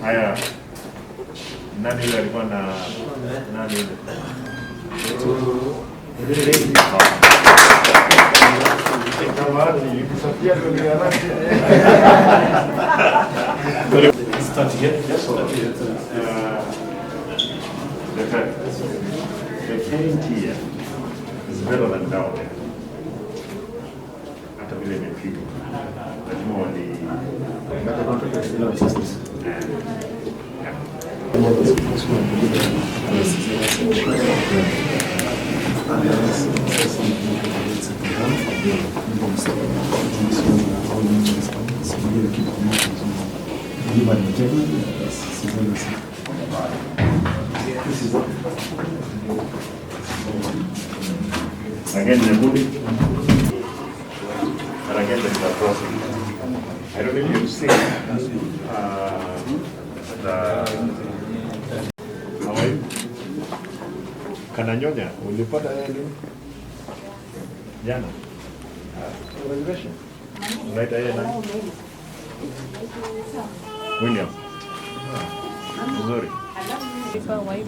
Haya. Nani yule alikuwa na nani yule? The paint here is better than down there. Hata vile imepigwa. Lazima wali again the movie, and again there is a process. I don't know if you've seen the how are you? Kananyonya, ulipata yeye jana? Congratulations. Unaita yeye nani? William. Nzuri.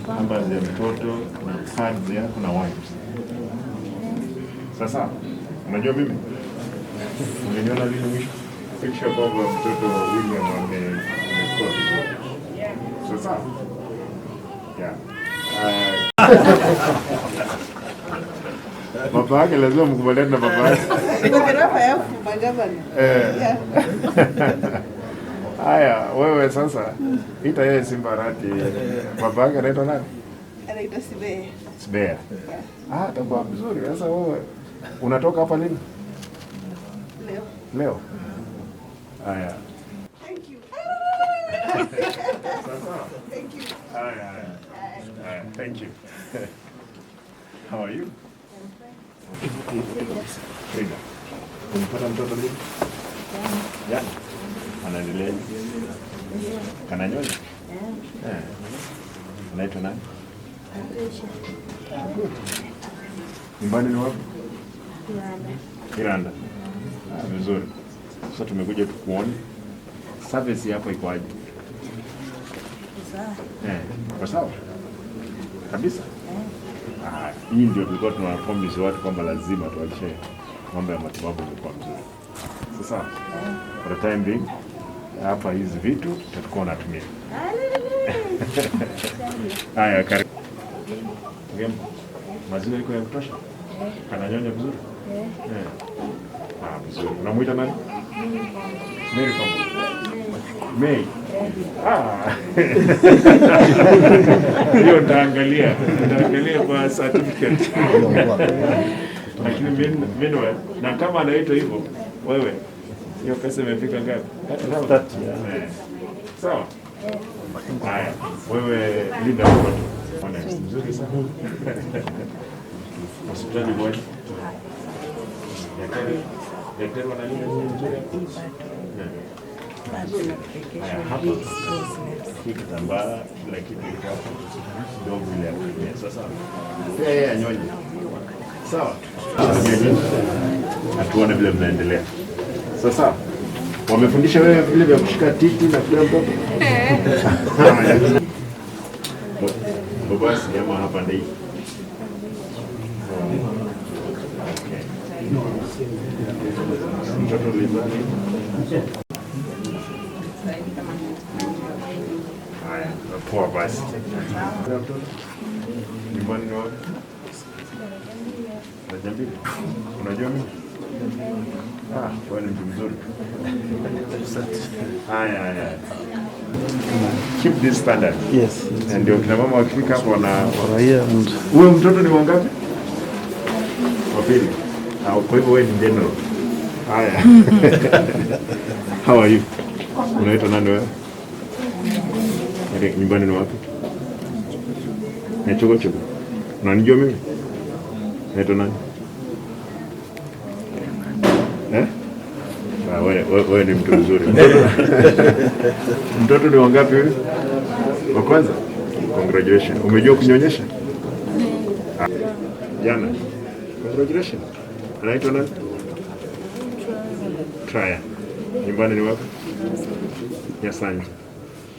Namba ya mtoto na cards yako na wipes. Sasa, unajua mimi? Umeniona lini mwisho? Picture kwamba mtoto wa William amekuwa vizuri. Sasa? Yeah. Baba yake lazima mkubaliane na baba yake. Haya, wewe sasa ita yeye Simbarati. Baba yake anaitwa nani? Anaitwa Sibea. Sibea. Ah, takuwa vizuri. Sasa wewe unatoka hapa lini? Leo. Leo. Haya. Thank you. Thank you. Haya. Thank you. How are you? Frida. Umepata mtoto lini? Jana. Anaendelea. Kananyonya? Anaitwa nani? Nyumbani ni wapi? Kiranda. Vizuri. Sasa tumekuja tukuone. Service yako iko aje? Kwa sawa? Kabisa? Hii ndio tulikuwa tunawapromise watu kwamba lazima tuhakikishe mambo ya matibabu yanakuwa mzuri. Sasa for the time being hapa hizi vitu tutakuwa tunatumia. Haya, karibu. Maziwa yako ya kutosha? Kananyonya vizuri? Vizuri. Unamuita nani? Mary Kombo. May. Hiyo nitaangalia kwa certificate. Lakini mimi na kama anaitwa hivyo, wewe hiyo pesa imefika ngapi? Sawa? Haya, wewe linda mtoto. Mzuri sana. Hospitali moja. Daktari wanalinda mzuri. Hapa hii kitambaa kila kitu iko hapa ndio vile ya sasa. Pia yeye anyonye. Sawa? Atuone vile mnaendelea. Sasa wamefundisha wewe vile vya kushika titi na kila mtoto? Baba si jamaa hapa ndani. Mtoto lizani. Haya, poa basi. Nyumbani ni wapi? Najambili. Unajua mimi? Wewe ni mtu mzuri. Haya. Keep this standard. Yes. Ndio kina mama wakifika hapo wanafurahia. Wewe mtoto ni wangapi? Wa pili. Kwa hivyo wewe ni general. Haya. How are you? Unaitwa nani wewe? Nyumbani ni wapi? Chogo. Unanijua mimi? Naitwa nani? Wewe ni mtu mzuri. Mtoto ni wangapi wewe? Wa kwanza? Congratulations. Umejua kunyonyesha? Jana. Congratulations. Anaitwa nani? Traya. Nyumbani ni wapi? Nyasanje.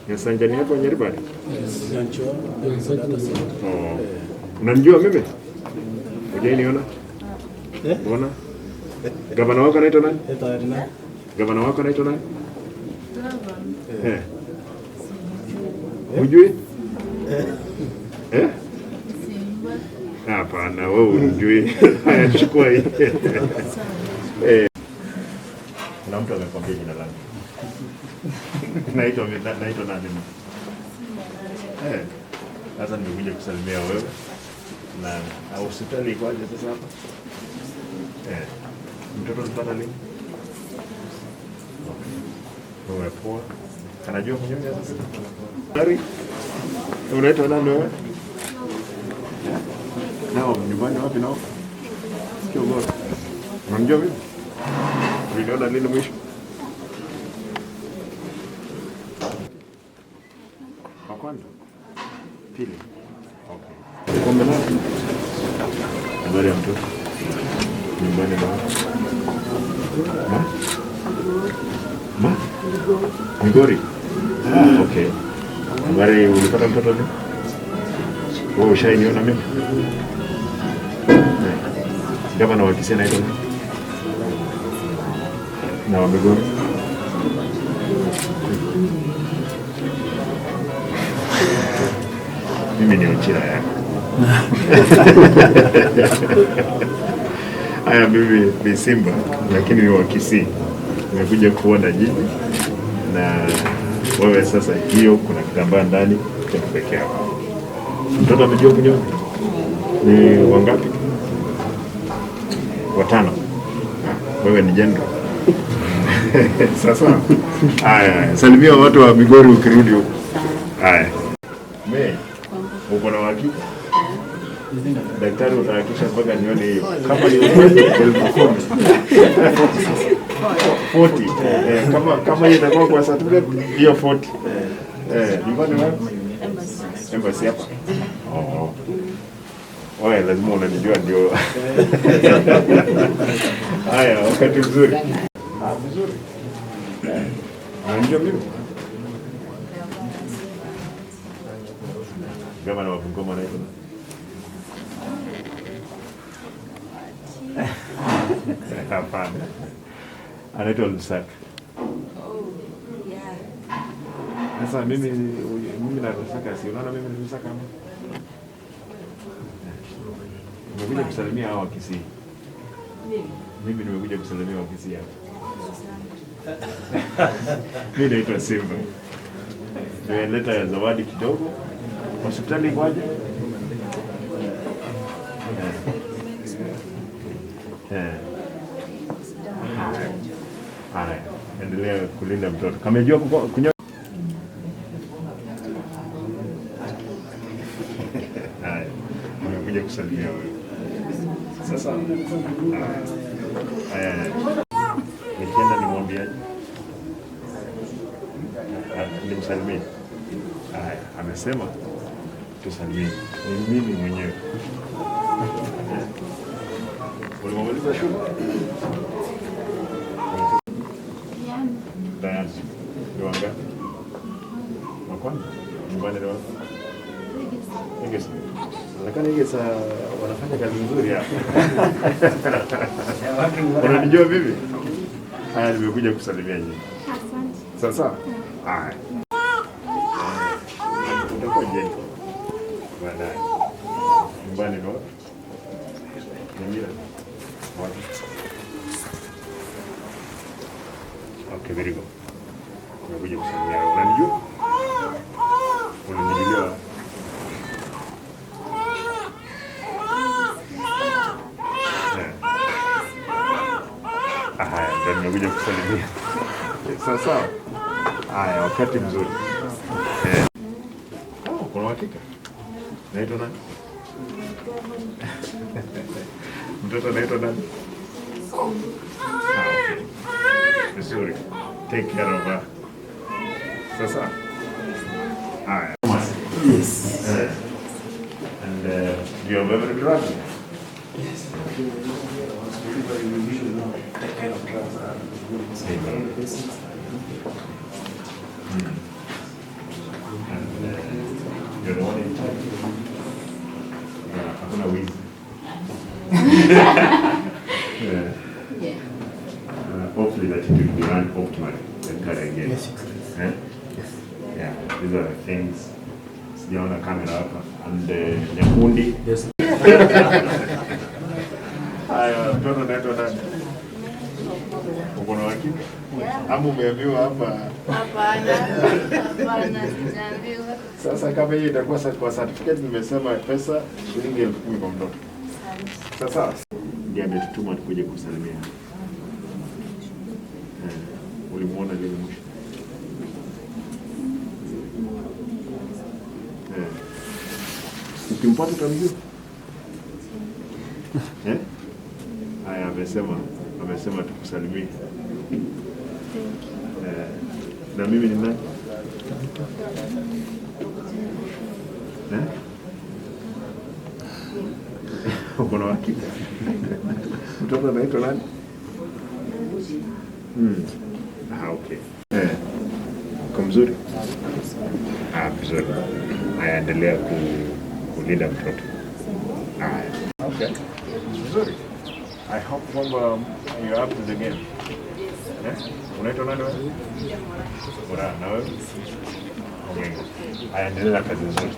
Nyasanjani yako Nyeribari? Oh. Unanijua mimi? Hujaniona? Mbona? Gavana wako anaitwa nani? Gavana wako anaitwa nani? Hujui? Hapana, wewe unijui. Haya, chukua hii. Kuna mtu amekwambia jina langu. Naitwa nani? Sasa nimekuja kusalimia wewe. Na hospitali iko aje sasa hapa? Mtoto mpata lini? Wewe poa. Anajua kunyonya sasa? Dari. Unaitwa nani wewe? Nao nyumbani wapi nao? Kiogoro. Unamjua mimi? Uliona lini mwisho? Wa kwanza? Pili. Okay. Kombe nao? Habari ya mtoto? Nyumbani nao? Migori? Okay. Habari, ulipata mtoto lini? Wewe ushainiona mimi? Gavana wa Kisii anaitwa nani? Na wa Migori? Mimi ni Ochila yako. Haya, mimi ni Simba lakini ni wa Kisii. Nimekuja kuona jiji na wewe sasa, hiyo kuna kitambaa ndani cha pekee yako. Mtoto amejua kunyonya? Ni wangapi? 5. Wewe ni jendo. Sasa haya, salimia watu wa Migori ukirudi huko. Haya. Uko na uhakika? Daktari utahakisha mpaka nione hiyo. Kama ni 40. Kama hiyo itakuwa kwa certificate hiyo 40. Nyumbani wapi? Embassy hapa. Oye, lazima unanijua ndio. Haya, wakati mzuri. Vizuri. Unanijua mimi? Gavana wa Bungoma anaitwa? Hapana. Anaitwa Lusaka. Sasa mimi na Lusaka, si unaona mimi ni Lusaka? Nimekuja kusalimia hao wa Kisii. Mimi nimekuja kusalimia wa Kisii hapa. Mimi naitwa Simba. Nimeleta zawadi kidogo. Hospitali iko aje? Haya, endelea kulinda mtoto. Kamejua kunyonya? Haya, nimekuja kusalimia wewe. Sasa nikienda nimwambiaje? Nimsalimie. Haya, amesema tusalimie. Ni mimi mwenyewe. Ulimaliza shule? Diana. Ni wangapi? Wa kwanza? Nyumbani ni wapi? Ingesa. Lakini Ingesa wanafanya kazi nzuri hapa. Unanijua vipi? Haya, nimekuja kusalimia nyinyi. Asante. Sasa? Haya. Utakuwa jengo. Baadaye. Nyumbani ni wapi? Nyingine. Wapi? Okay, very good. Nimekuja kusalimia. Unanijua? Unanijua? Haya, ndio nimekuja kusalimia. Sasa. Haya, wakati mzuri. Kuna uhakika? Naitwa nani? Mtoto anaitwa nani? Okay. Vizuri. Take care of her. Sasa. Haya. Yes. And you have ever drug? Yes. Take care of drugs. You're the one in charge. Hakuna wizi. Yeah. Yeah. Hopefully that it will be run optimally the car again. Yes. Eh? Yeah, these are the things. Sijaona kamera hapa and Nyakundi. Yes. Haya, mtoto naitwa nani? Uko na wakili? Ama umeambiwa hapa? Hapana, sijaambiwa. Sasa kama hiyo itakuwa kwa certificate nimesema pesa shilingi 10,000 kwa mtoto. Sasa ndiye ametutuma tukuje kusalimia. Ulimuona lini mwisho? Ukimpata utamjua? Haya, amesema tukusalimie. Na mimi ni nani? Uko na wakili? Mtoto anaitwa nani? Okay. Uko mzuri? Vizuri. Haya, endelea kulinda mtoto. Okay. Vizuri. I hope kwamba you're up to the game. Unaitwa nani wewe? Bora, na wewe? Haya, endelea kazi nzuri.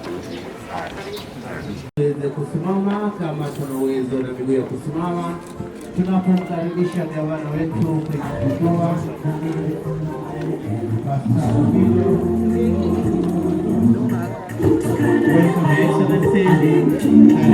Tuweze kusimama kama tuna uwezo na miguu ya kusimama tunapomkaribisha gavana wetu kwenye kutoa Welcome, Excellency.